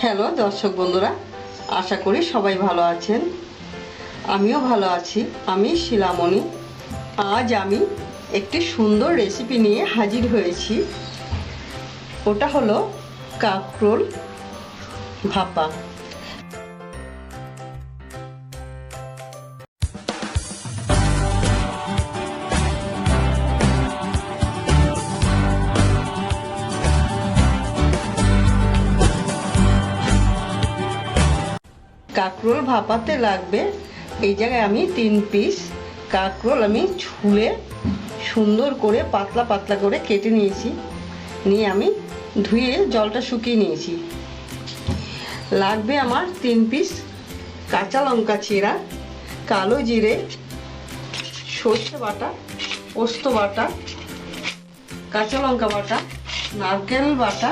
Hello দর্শক বন্ধুরা, আশা করি সবাই ভালো আছেন। আমিও ভালো আছি। আমি শিলামণি। আজ আমি একটি সুন্দর রেসিপি নিয়ে হাজির হয়েছি। ওটা হলো কাঁকরোল ভাপা। কাঁকরোল ভাপাতে লাগবে, এই জায়গায় আমি 3 পিস কাঁকরোল আমি ছুলে সুন্দর করে পাতলা পাতলা করে কেটে নিয়েছি। নিয়ে আমি ধুয়ে জলটা শুকিয়ে নিয়েছি। লাগবে আমার 3 পিস কাঁচা লঙ্কা চিরা, কালো জিরে, সর্ষে বাটা, পোস্ত বাটা, কাঁচা লঙ্কা বাটা, নারকেল বাটা,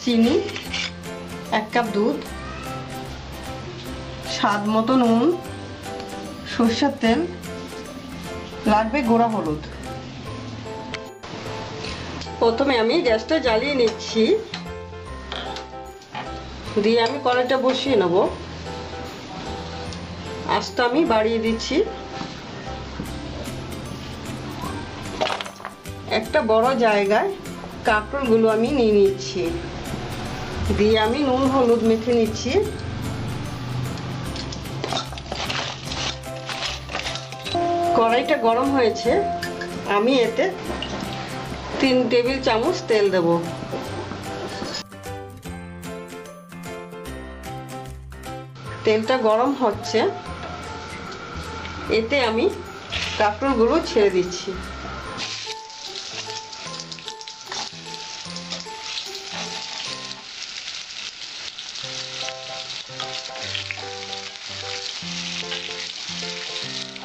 চিনি, 1 কাপ দুধ, স্বাদ মতো নুন, সরষের তেল, লাগবে গুঁড়া হলুদ। প্রথমে আমি গ্যাসটা জ্বালিয়ে নিচ্ছি, দিয়ে আমি কড়াইটা বসিয়ে নেব। আঁচটা আমি বাড়িয়ে দিচ্ছি। একটা বড় জায়গায় কাঁকরোলগুলো আমি নিয়ে নিচ্ছি, দিয়ে আমি নুন হলুদ মেখে নিচ্ছি। কড়াইটা গরম হয়েছে, আমি এতে 3 টেবিল চামচ তেল দেব। তেলটা গরম হচ্ছে, এতে আমি কাঁকরোলগুলো ছেড়ে দিচ্ছি।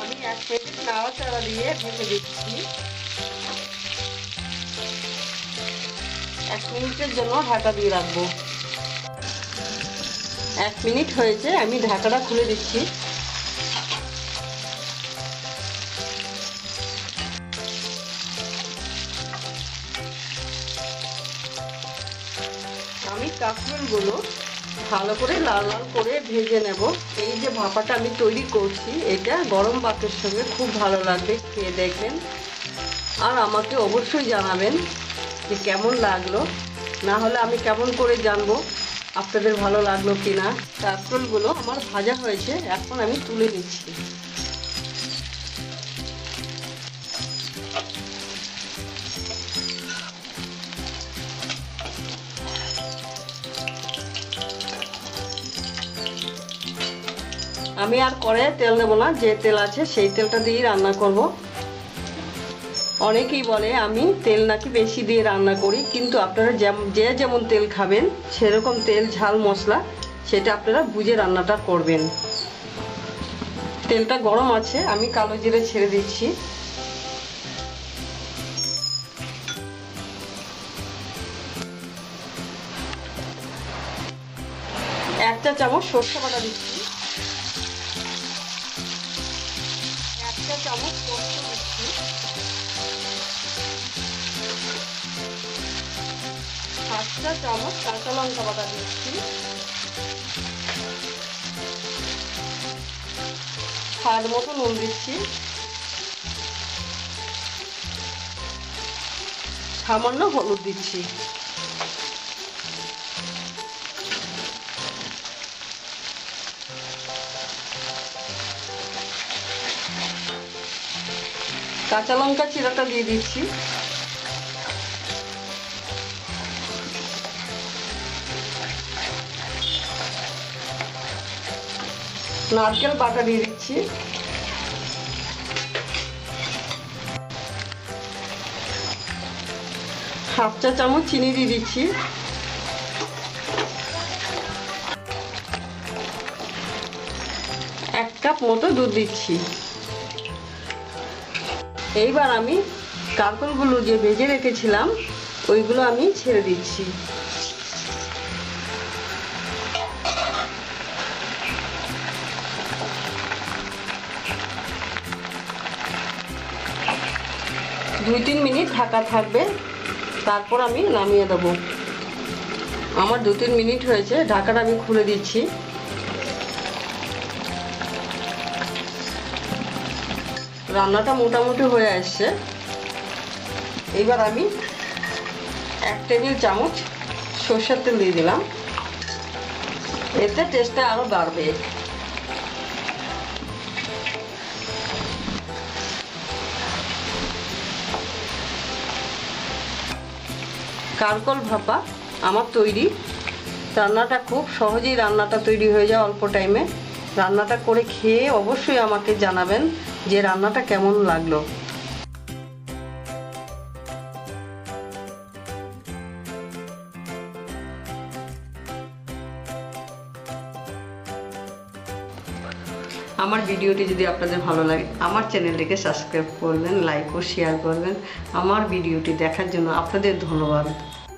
আমি 1 মিনিট নাড়াচাড়া দিয়ে ঢেকে দিচ্ছি। 1 মিনিটের জন্য ঢাকা দিয়ে রাখবো। 1 মিনিট হয়েছে, আমি ঢাকাটা খুলে দিচ্ছি। আমি কাঁকরোলগুলো ভালো করে লাল লাল করে ভেজে নেব। এই যে ভাপাটা আমি তৈরি করছি, এটা গরম ভাতের সঙ্গে খুব ভালো লাগবে, খেয়ে দেখবেন। আর আমাকে অবশ্যই জানাবেন যে কেমন লাগলো। না হলে আমি কেমন করে জানবো আপনাদের ভালো লাগলো কি না। কাঁকরোলগুলো আমার ভাজা হয়েছে, এখন আমি তুলে নিচ্ছি। আমি আর কড়াইয়ে তেল নেব না, যে তেল আছে সেই তেলটা দিয়েই রান্না করব। অনেকেই বলে আমি তেল নাকি বেশি দিয়ে রান্না করি, কিন্তু আপনারা যে যেমন তেল খাবেন সেরকম তেল, ঝাল, মশলা সেটা আপনারা বুঝে রান্নাটা করবেন। তেলটা গরম আছে, আমি কালো জিরে ছেড়ে দিচ্ছি। এক চা চামচ সরষে বাটা দিচ্ছি। 1 চা চামচ পোস্ত দিচ্ছি। 7 চা চামচ কাঁচা লঙ্কা বাটা দিচ্ছি। স্বাদ মতো নুন দিচ্ছি। সামান্য হলুদ দিচ্ছি। কাঁচা লঙ্কা চিরাটা দিয়ে দিচ্ছি। নারকেল বাটা দিয়ে দিচ্ছি। হাফ চা চামচ চিনি দিয়ে দিচ্ছি। এক কাপ মতো দুধ দিচ্ছি। এইবার আমি কাঁকরোলগুলো যে ভেজে রেখেছিলাম ওইগুলো আমি ছেড়ে দিচ্ছি। দুই 3 মিনিট ঢাকা থাকবে, তারপর আমি নামিয়ে দেবো। আমার 2-3 মিনিট হয়েছে, ঢাকাটা আমি খুলে দিচ্ছি। রান্নাটা মোটামুটি হয়ে আসছে। এবার আমি 1 টেবিল চামচ সরষের তেল দিয়ে দিলাম, এতে টেস্টটা আরো বাড়বে। কারকল ভাপা আমার তৈরি। রান্নাটা খুব সহজেই রান্নাটা তৈরি হয়ে যায় অল্প টাইমে। রান্নাটা করে খেয়ে অবশ্যই আমাকে জানাবেন যে রান্নাটা কেমন লাগলো। আমার ভিডিওটি যদি আপনাদের ভালো লাগে আমার চ্যানেলটিকে সাবস্ক্রাইব করবেন, লাইক ও শেয়ার করবেন। আমার ভিডিওটি দেখার জন্য আপনাদের ধন্যবাদ।